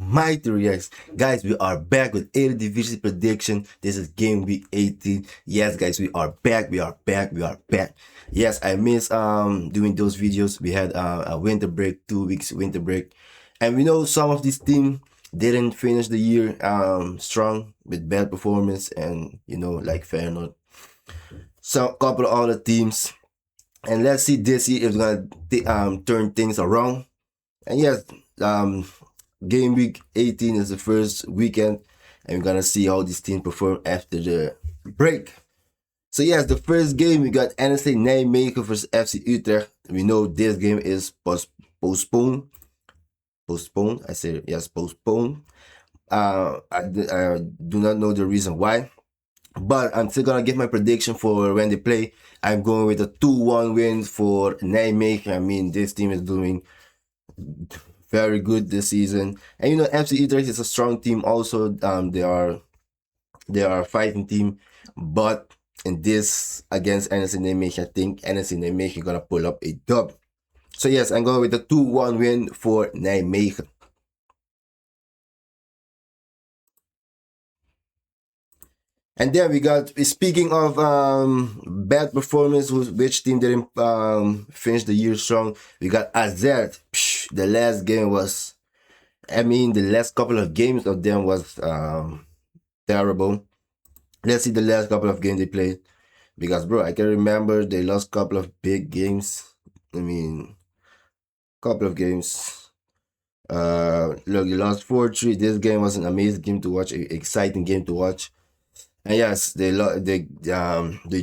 Mightyreacts. Guys, we are back with Eredivisie prediction. This is game week 18. Yes, guys, we are back. We are back. We are back. Yes, I miss doing those videos. We had a winter break, 2 weeks winter break. And we know some of these teams didn't finish the year strong with bad performance, and like Feyenoord. So couple of other teams. And let's see this year if it's gonna turn things around. And yes, game week 18 is the first weekend, and we're gonna see how this team perform after the break. So yes, the first game we got NEC Nijmegen versus FC Utrecht. We know this game is postponed. Postponed. I said yes, postponed. I do not know the reason why, but I'm still gonna give my prediction for when they play. I'm going with a 2-1 win for Nijmegen. I mean, this team is doing very good this season, and FC Utrecht is a strong team also. They are a fighting team, but in this against NEC Nijmegen, I think NEC Nijmegen gonna pull up a dub. So yes, I'm going with a 2-1 win for Nijmegen. And then we got, speaking of bad performance, which team didn't finish the year strong, we got AZ. The last game was, the last couple of games of them was terrible. Let's see the last couple of games they played. Because, bro, I can remember they lost a couple of big games. Couple of games. Look, they lost 4-3. This game was an amazing game to watch, an exciting game to watch. And yes, they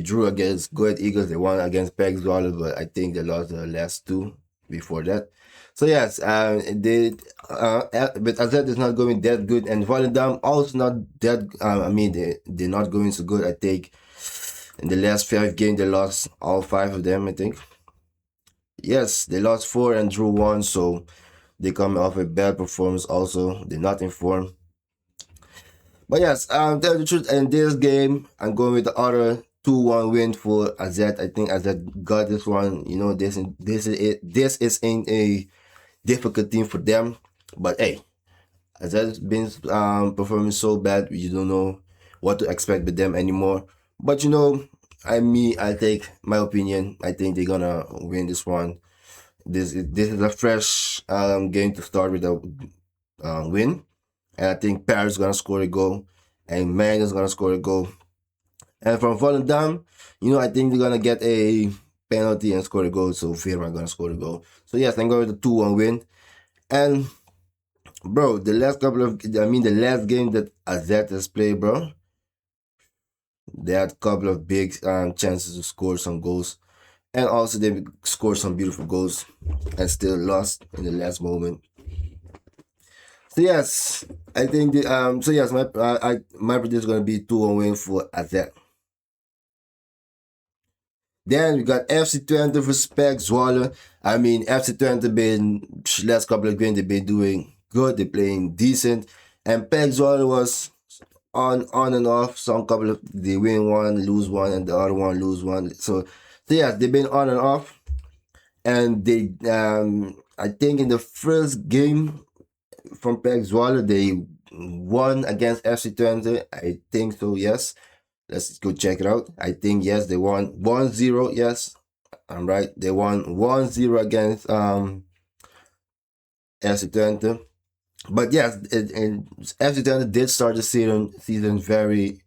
drew against Good Eagles. They won against Peg Zwolle, but I think they lost the last two before that. So yes, but AZ is not going that good, and Volendam also not that. They're not going so good. I think in the last 5 games they lost all 5 of them. I think. Yes, they lost 4 and drew 1, so they come off a bad performance. Also, they're not informed. But yes, tell the truth, in this game, I'm going with the other 2-1 win for AZ. I think AZ got this one. This is it. This isn't a difficult team for them. But hey, AZ has been performing so bad, you don't know what to expect with them anymore. But I take my opinion. I think they're gonna win this one. This is a fresh game to start with a win. And I think Paris is going to score a goal. And Man is going to score a goal. And from Volendam, I think they're going to get a penalty and score a goal. So Veerman going to score a goal. So yes, I'm going with a 2-1 win. And, bro, the last game that AZ has played, bro, they had a couple of big chances to score some goals. And also they scored some beautiful goals and still lost in the last moment. So yes, I think my prediction is gonna be 2-1 win for AZ. Then we got FC Twente versus Peg Zwolle. FC Twente been last couple of games they've been doing good. They're playing decent, and Peg Zwolle was on and off. Some couple of they win one, lose one, and the other one lose one. So yes, they've been on and off, and they I think in the first game from Peg Zwolle, they won against FC Twente. I think so, yes. Let's go check it out. I think, yes, they won 1-0. Yes, I'm right. They won 1-0 against FC Twente. But yes, and FC Twente did start the season very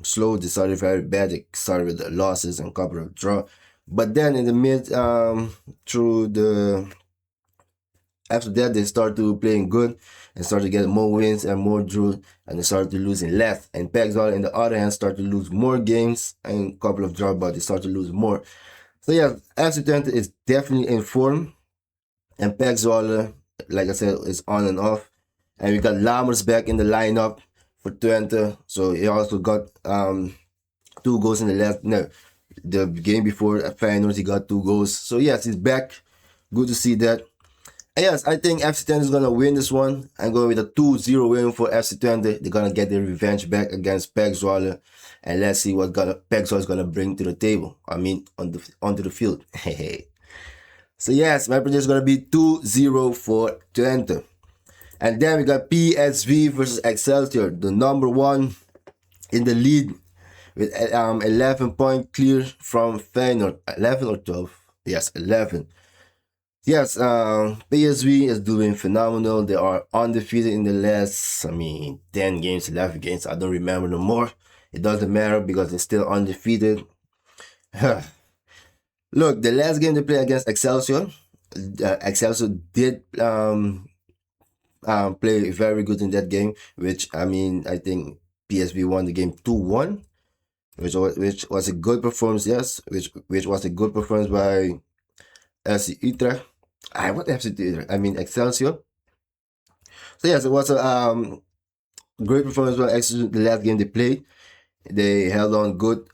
slow. They started very bad. They started with the losses and a couple of draw. But then in the mid, after that, they started to playing good and started to get more wins and more draws, and they started to losing less. And Peg Zwolle, on the other hand, started to lose more games and a couple of draws, but they started to lose more. So yeah, FC Twente is definitely in form, and Peg Zwolle, like I said, is on and off. And we got Lammers back in the lineup for Twente, so he also got 2 goals in the game before at Feyenoord. He got 2 goals. So yes, he's back. Good to see that. And yes, I think FC Twente is going to win this one. I'm going with a 2-0 win for FC Twente. They're going to get their revenge back against Peg Zwolle. And let's see what Peg Zwolle is going to bring to the table. Onto the field. So yes, my prediction is going to be 2-0 for Twente. And then we got PSV versus Excelsior, the number one in the lead with 11 point clear from Feyenoord. 11 or 12? Yes, 11. Yes, PSV is doing phenomenal. They are undefeated in the last, 10 games, 11 games. I don't remember no more. It doesn't matter because they're still undefeated. Look, the last game they played against Excelsior, Excelsior did play very good in that game, which I think PSV won the game 2-1, which was a good performance, yes, which was a good performance by FC Utrecht. What FC Utrecht? Excelsior. So yes, it was a great performance by Excelsior. The last game they played, they held on good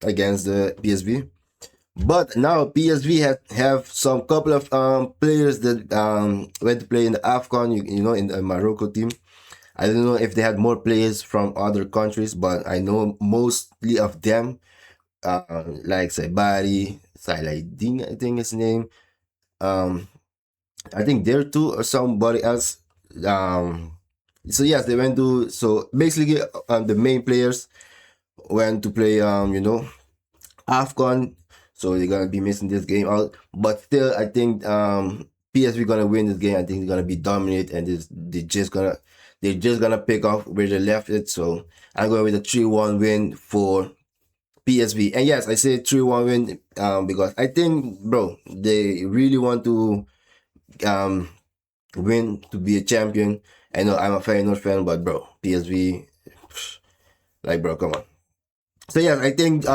against the PSV. But now PSV have some couple of players that went to play in the AFCON, in the Morocco team. I don't know if they had more players from other countries, but I know mostly of them, like Saibari, Saladin, I think his name. I think there too or somebody else. So yes, they went to. So basically, the main players went to play. AFCON, so they're gonna be missing this game out. But still, I think PSV gonna win this game. I think they're gonna be dominant, and they're just gonna pick off where they left it. So I'm going with a 3-1 win for PSV. And yes, I say 3-1 win because I think, bro, they really want to um win to be a champion. I know I'm a Feyenoord fan, but bro, PSV, like, bro, come on. So yes, I think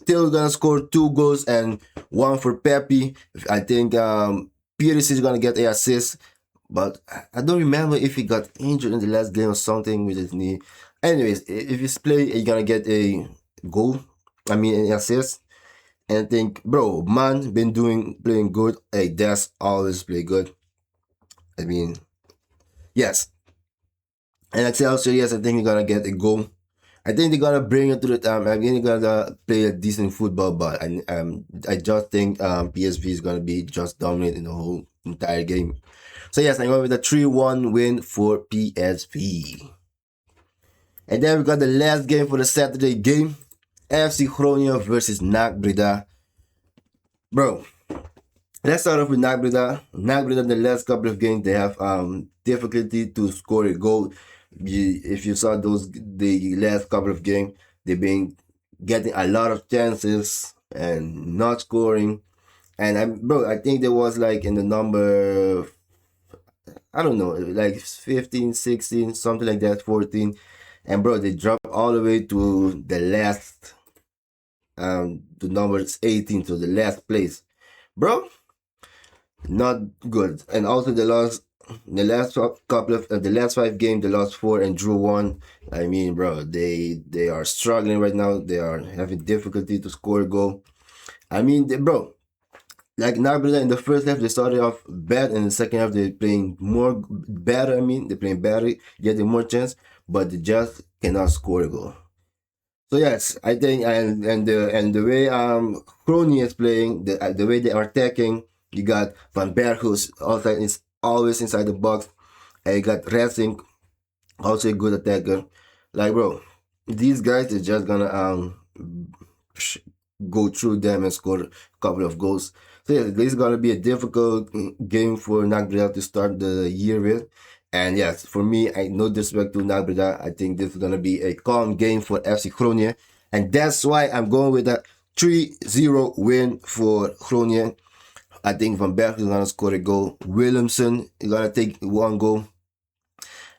Till gonna score 2 goals and one for Pepe. I think Pires is gonna get a assist, but I don't remember if he got injured in the last game or something with his knee. Anyways, if he's playing, he's gonna get a goal. An assist. And I think, bro, man, been playing good. Hey, that's always play good. I mean, yes. And Excelsior, yes, I think he's gonna get a goal. I think they're gonna bring it to the time. I think they're gonna play a decent football, but I just think PSV is gonna be just dominant in the whole entire game. So yes, I'm going with a 3-1 win for PSV. And then we got the last game for the Saturday game, FC Groningen versus NAC Breda. Bro, let's start off with NAC Breda. NAC Breda, the last couple of games, they have difficulty to score a goal. If you saw the last couple of games, they've been getting a lot of chances and not scoring. And I think there was like in the number, I don't know, like 15, 16, something like that, 14. And bro, they dropped all the way to the last, the numbers 18, to the last place. Bro, not good. And also the last couple of the last 5 games, they lost 4 and drew 1. Bro, they are struggling right now. They are having difficulty to score a goal. Bro, like Nagbala in the first half, they started off bad, and in the second half, they're playing more better. They're playing better, getting more chance, but they just cannot score a goal. So yes, I think and the way Crony is playing, the way they are attacking, you got Van Berg, who's also is always inside the box, and you got Racing, also a good attacker. Like, bro, these guys are just gonna go through them and score a couple of goals. So yeah, this is gonna be a difficult game for Nagbada to start the year with. And yes, for me, no disrespect to Nagbada, I think this is gonna be a calm game for FC Groningen, and that's why I'm going with a 3-0 win for Groningen. I think Van Berg is gonna score a goal. Willemsen is gonna take 1 goal.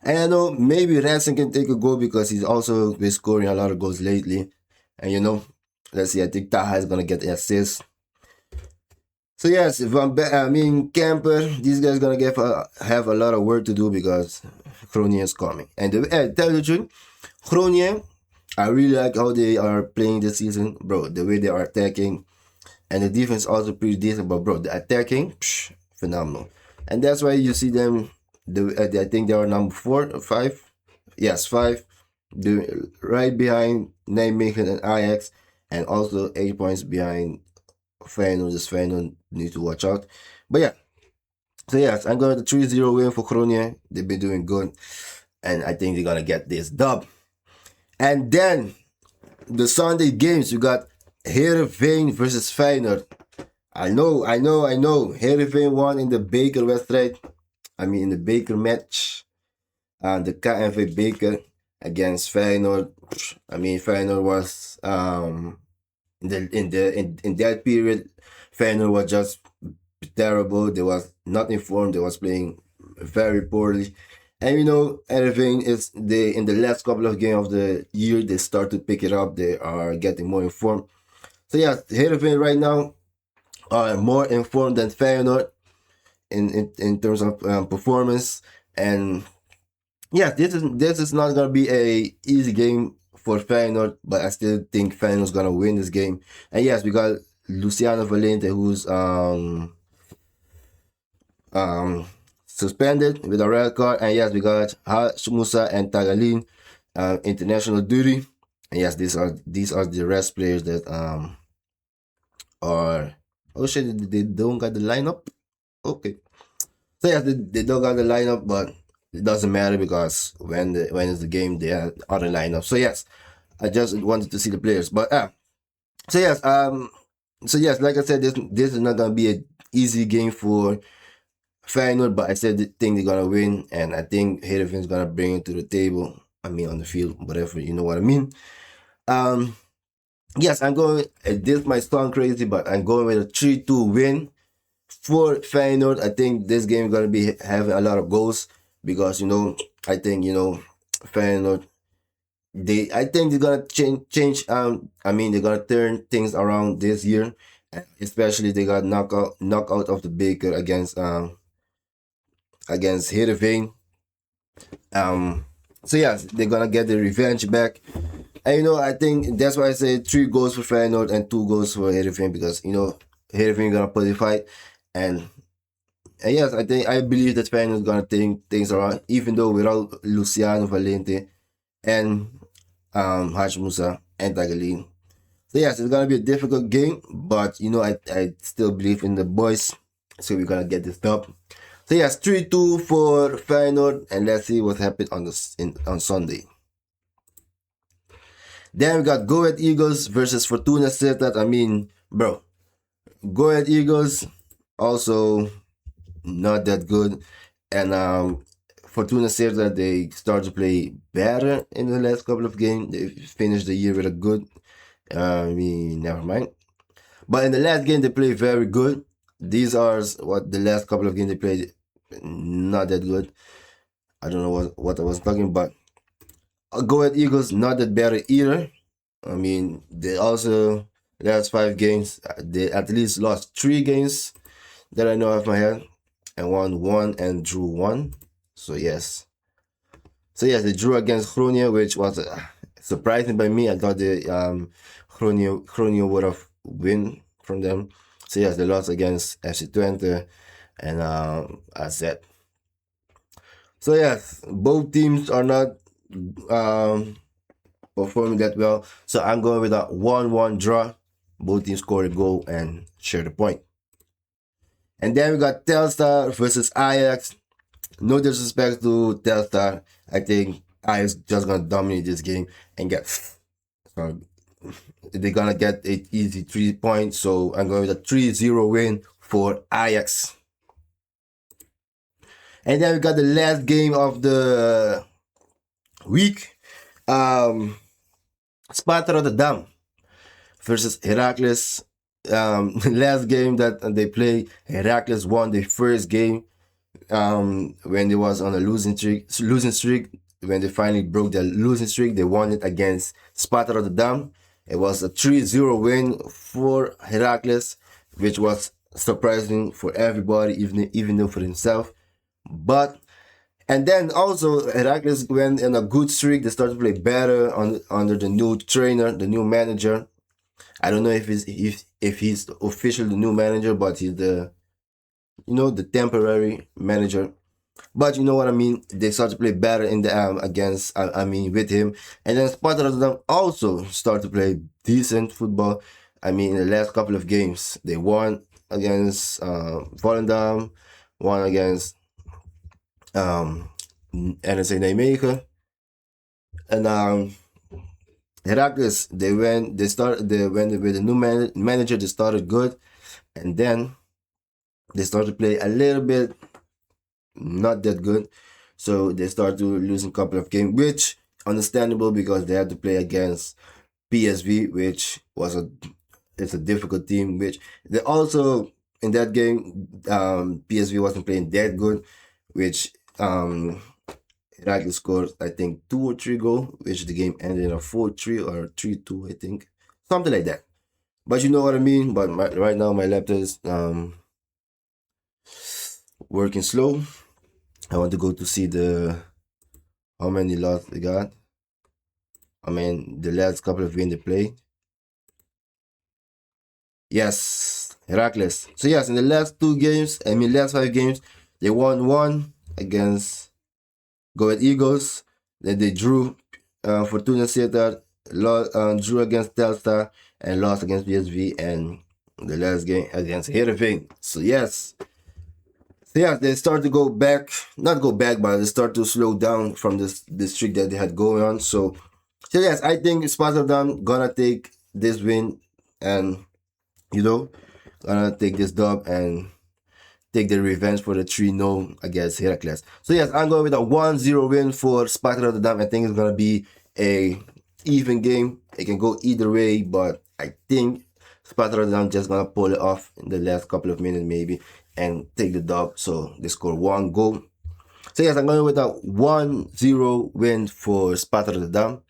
And I know maybe Racing can take a goal because he's also been scoring a lot of goals lately. And let's see, I think Taha is gonna get an assist. So yes, Kemper, these guys gonna have a lot of work to do because Groningen is coming. And tell you the truth, Groningen, I really like how they are playing this season, bro. The way they are attacking, and the defense also pretty decent. But bro, the attacking, phenomenal. And that's why you see them. I think they are number 4 or 5. Yes, 5. Right behind Nijmegen and Ajax, and also 8 points behind Feyenoord. This Feyenoord need to watch out. But yeah, So yes, I'm going to 3-0 win for Groningen. They've been doing good. And I think they're gonna get this dub. And then the Sunday games, you got Heerenveen versus Feyenoord. I know. Heerenveen won in the beker wedstrijd. I mean in the beker match. The KNV beker against Feyenoord. I mean Feyenoord was in that period, Feyenoord was just terrible. They was not informed. They was playing very poorly. And everything is they in the last couple of games of the year they start to pick it up. They are getting more informed. So yeah, Heerenveen right now are more informed than Feyenoord in terms of performance. And yeah, this is not gonna be a easy game for Feyenoord, but I still think Feyenoord's gonna win this game. And yes, we got Luciano Valente, who's suspended with a red card, and yes, we got Musa and Tagalin international duty. And yes, these are the rest players that are oh shit, they don't got the lineup. Okay. So yes, they don't got the lineup, but it doesn't matter because when is the game, they have other lineup. So yes, I just wanted to see the players. But so yes, like I said, this is not gonna be an easy game for Feyenoord, but I said the think they're gonna win, and I think Heerenveen's gonna bring it to the table. I mean, on the field, whatever, you know what I mean. Yes, I'm going. This might sound crazy, but I'm going with a 3-2 win for Feyenoord. I think this game is gonna be having a lot of goals because I think Feyenoord. I think they're gonna change. I mean, they're gonna turn things around this year, especially they got knockout of the beker against Heerenveen. So yes, they're gonna get the revenge back. And I think that's why I say 3 goals for Feyenoord and 2 goals for Heerenveen because Heerenveen gonna put the fight, and yes, I believe that Feyenoord gonna turn things around, even though without Luciano Valente and Musa and Tagalin. So yes, it's gonna be a difficult game, but I still believe in the boys, so we're gonna get this dub. So yes, 3-2 for Feyenoord, and let's see what happened on Sunday. Then we got Go Ahead Eagles versus Fortuna Sittard. I mean, bro, Go Ahead Eagles also not that good, and Fortuna Sittard, they start to play better in the last couple of games. They finished the year with a good. Never mind. But in the last game, they played very good. These are what the last couple of games they played not that good. I don't know what I was talking about. Go Ahead Eagles, not that better either. I mean, they also last 5 games, they at least lost 3 games that I know off my head, and won 1 and drew 1. So yes, they drew against Groningen, which was surprising by me. I thought the Groningen would have win from them. So yes, they lost against FC Twente and AZ. So yes, both teams are not performing that well. So I'm going with a 1-1 draw. Both teams score a goal and share the point. And then we got Telstar versus Ajax. No disrespect to Telstar. I think Ajax just gonna dominate this game and get. So they're gonna get an easy 3 points. So I'm going with a 3-0 win for Ajax. And then we got the last game of the week. Sparta Rotterdam versus Heracles. Last game that they played, Heracles won the first game when they was on a losing streak. When they finally broke their losing streak, they won it against Sparta Rotterdam. It was a 3-0 win for Heracles, which was surprising for everybody, even though for himself. And then also Heracles went in a good streak. They started to play better under the new trainer, the new manager. I don't know if he's officially the new manager, but he's the temporary manager. But you know what I mean. They started to play better in the with him. And then Sparta Rotterdam also started to play decent football. I mean, in the last couple of games, they won against Volendam, won against NSA Nijmegen. And Heracles, they started with the new manager, they started good, and then they started to play a little bit not that good. So they started to losing a couple of games, which understandable because they had to play against PSV, which was it's a difficult team. Which they also in that game, PSV wasn't playing that good, which Iraqi scored I think 2 or 3 goals, which the game ended in a 4-3 or 3-2, I think, something like that. But you know what I mean. But right now my laptop is working slow. I want to go to see how many lots they got. I mean, the last couple of games they played. Yes, Heracles. So yes, in the last 2 games, last 5 games, they won one against Go Ahead Eagles. Then they drew Fortuna Sittard, drew against Telstar, and lost against PSV, and the last game against Heerenveen. So yes. So yeah, they start to go back, not go back, but they start to slow down from this streak that they had going on. So yes, I think Sparta gonna take this win and gonna take this dub and take the revenge for the 3-0 against Heracles. So yes, I'm going with a 1-0 win for Sparta Rotterdam. I think it's gonna be a even game. It can go either way, but I think Sparta Rotterdam just gonna pull it off in the last couple of minutes maybe and take the dub. So they score 1 goal. So yes, I'm going with a 1-0 win for Sparta Rotterdam.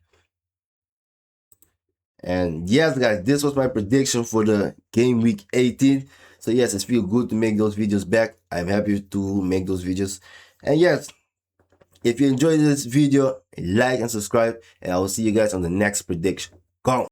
And yes, guys, this was my prediction for the game week 18. So yes, it feels good to make those videos back. I'm happy to make those videos. And yes, if you enjoyed this video, like and subscribe, and I will see you guys on the next prediction. Go!